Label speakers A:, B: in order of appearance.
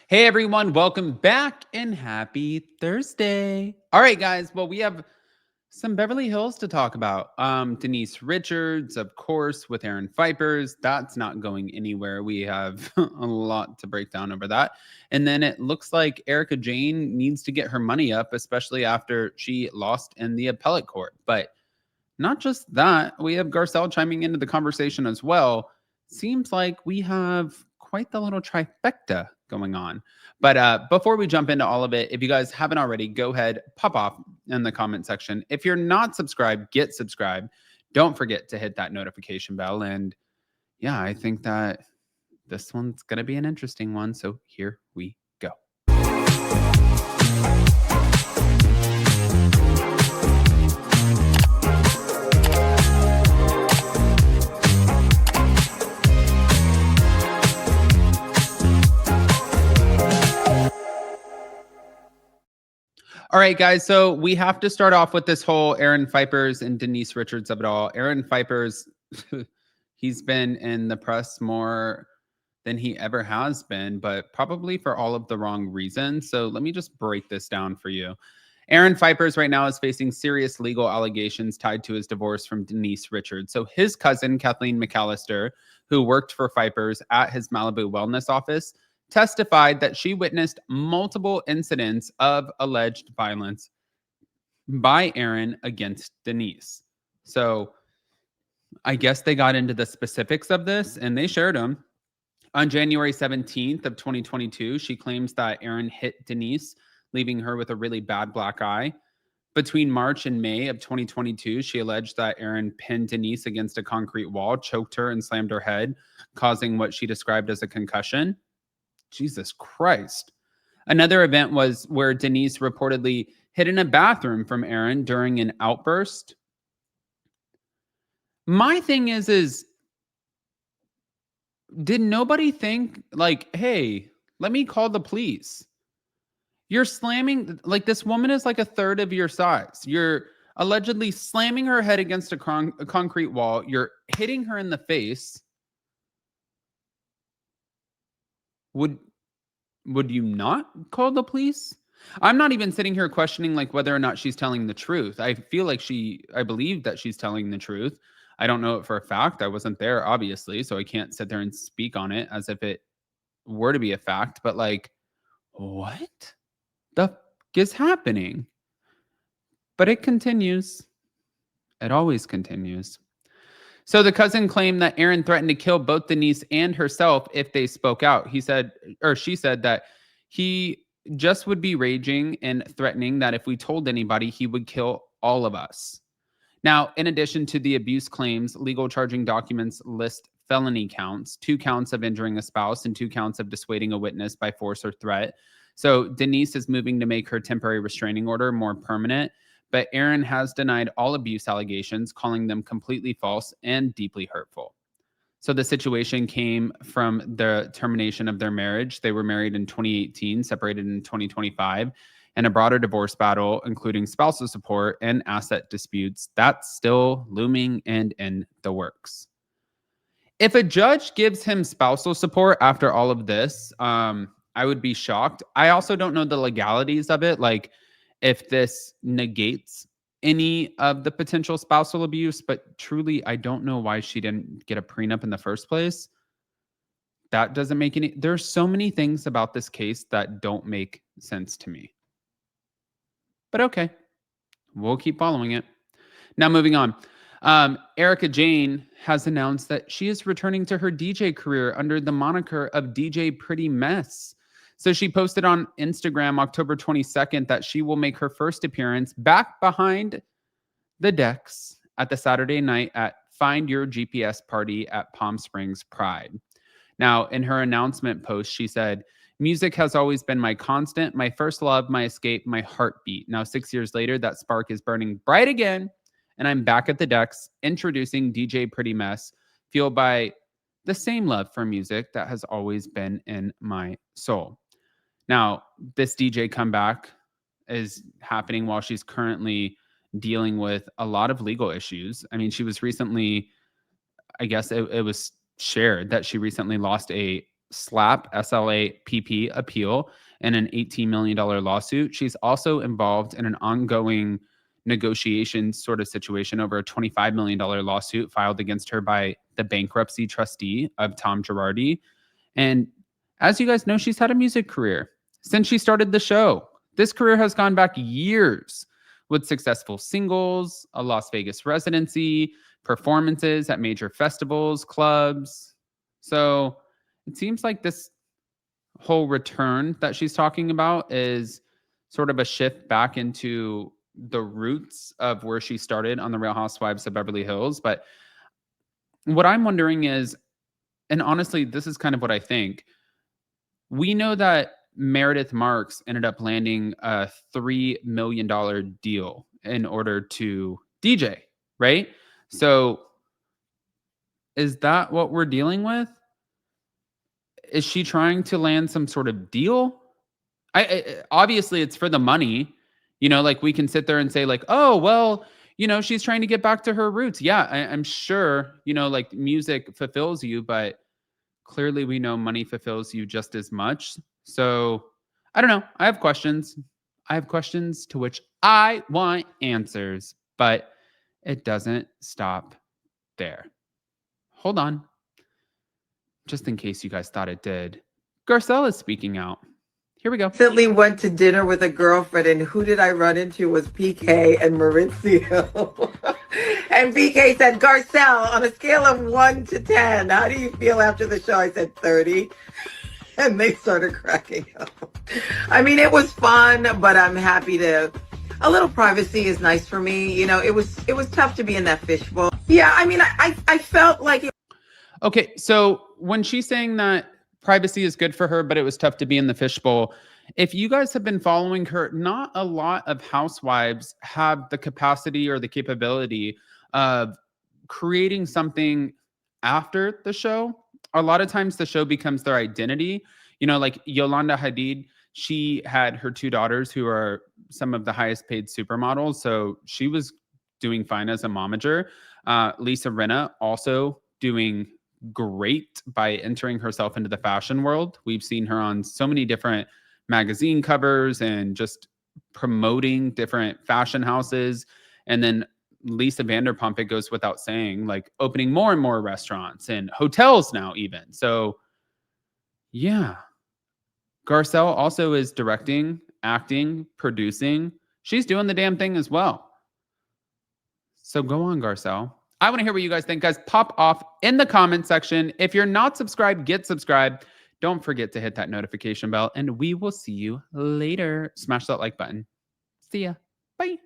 A: Hey everyone, welcome back and happy Thursday. All right, guys. Well, we have some Beverly Hills to talk about. Denise Richards, of course, with Aaron Phypers. That's not going anywhere. We have a lot to break down over that. And then it looks like Erica Jane needs to get her money up, especially after she lost in the appellate court. But not just that, we have Garcelle chiming into the conversation as well. Seems like we have quite the little trifecta going on. But before we jump into all of it, if you guys haven't already, go ahead, pop off in the comment section. If you're not subscribed, get subscribed. Don't forget to hit that notification bell. And yeah, I think that this one's going to be an interesting one. So here we go. All right, guys. So we have to start off with this whole Aaron Phypers and Denise Richards of it all. Aaron Phypers, he's been in the press more than he ever has been, but probably for all of the wrong reasons. So let me just break this down for you. Aaron Phypers right now is facing serious legal allegations tied to his divorce from Denise Richards. So his cousin, Kathleen McAllister, who worked for Phypers at his Malibu wellness office, testified that she witnessed multiple incidents of alleged violence by Aaron against Denise. So I guess they got into the specifics of this and they shared them. On January 17th of 2022, she claims that Aaron hit Denise, leaving her with a really bad black eye. Between March and May of 2022, she alleged that Aaron pinned Denise against a concrete wall, choked her, and slammed her head, causing what she described as a concussion. Jesus Christ. Another event was where Denise reportedly hid in a bathroom from Aaron during an outburst. My thing is did nobody think like, hey, let me call the police? You're slamming, like this woman is like a third of your size. You're allegedly slamming her head against a concrete wall. You're hitting her in the face. Would you not call the police? I'm not even sitting here questioning like whether or not she's telling the truth. I feel like I believe that she's telling the truth. I don't know it for a fact. I wasn't there, obviously, so I can't sit there and speak on it as if it were to be a fact. But like, what the is happening? But it continues. It always continues. So the cousin claimed that Aaron threatened to kill both Denise and herself if they spoke out. She said that he just would be raging and threatening that if we told anybody, he would kill all of us. Now, in addition to the abuse claims, legal charging documents list felony counts, 2 counts of injuring a spouse and 2 counts of dissuading a witness by force or threat. So Denise is moving to make her temporary restraining order more permanent. But Aaron has denied all abuse allegations, calling them completely false and deeply hurtful. So the situation came from the termination of their marriage. They were married in 2018, separated in 2025, and a broader divorce battle, including spousal support and asset disputes, that's still looming and in the works. If a judge gives him spousal support after all of this, I would be shocked. I also don't know the legalities of it. Like, if this negates any of the potential spousal abuse, but truly, I don't know why she didn't get a prenup in the first place. That doesn't make any, there's so many things about this case that don't make sense to me. But okay, we'll keep following it. Now, moving on. Erica Jane has announced that she is returning to her DJ career under the moniker of DJ Pretty Mess. So she posted on Instagram October 22nd that she will make her first appearance back behind the decks at the Saturday night at Find Your GPS party at Palm Springs Pride. Now, in her announcement post, she said, "Music has always been my constant, my first love, my escape, my heartbeat. Now, 6 years later, that spark is burning bright again, and I'm back at the decks introducing DJ Pretty Mess, fueled by the same love for music that has always been in my soul." Now, this DJ comeback is happening while she's currently dealing with a lot of legal issues. I mean, she was recently, I guess it was shared that she recently lost a SLAPP, SLAPP appeal and an $18 million lawsuit. She's also involved in an ongoing negotiation sort of situation over a $25 million lawsuit filed against her by the bankruptcy trustee of Tom Girardi. And as you guys know, she's had a music career since she started the show. This career has gone back years with successful singles, a Las Vegas residency, performances at major festivals, clubs. So it seems like this whole return that she's talking about is sort of a shift back into the roots of where she started on the Real Housewives of Beverly Hills. But what I'm wondering is, and honestly, this is kind of what I think. We know that Meredith Marks ended up landing a $3 million deal in order to DJ, right? So is that what we're dealing with? Is she trying to land some sort of deal? Obviously it's for the money. Like we can sit there and say like, oh, well, she's trying to get back to her roots. Yeah, I'm sure, like music fulfills you, but clearly we know money fulfills you just as much. So I don't know. I have questions. To which I want answers, but it doesn't stop there. Hold on. Just in case you guys thought it did. Garcelle is speaking out. Here we go.
B: Recently went to dinner with a girlfriend, and who did I run into was PK and Maurizio. And PK said, Garcelle, on a scale of 1 to 10, how do you feel after the show? I said 30. And they started cracking up. I mean, it was fun, but I'm happy to... A little privacy is nice for me. It was tough to be in that fishbowl. Yeah, I mean, I felt like it.
A: Okay, so when she's saying that privacy is good for her, but it was tough to be in the fishbowl, if you guys have been following her, not a lot of housewives have the capacity or the capability of creating something after the show. A lot of times the show becomes their identity. Like Yolanda Hadid, she had her 2 daughters who are some of the highest paid supermodels. So she was doing fine as a momager. Lisa Rinna also doing great by entering herself into the fashion world. We've seen her on so many different magazine covers and just promoting different fashion houses. And then Lisa Vanderpump, it goes without saying, like opening more and more restaurants and hotels now even. So yeah. Garcelle also is directing, acting, producing. She's doing the damn thing as well. So go on, Garcelle. I want to hear what you guys think. Guys, pop off in the comment section. If you're not subscribed, get subscribed. Don't forget to hit that notification bell, and we will see you later. Smash that like button. See ya. Bye.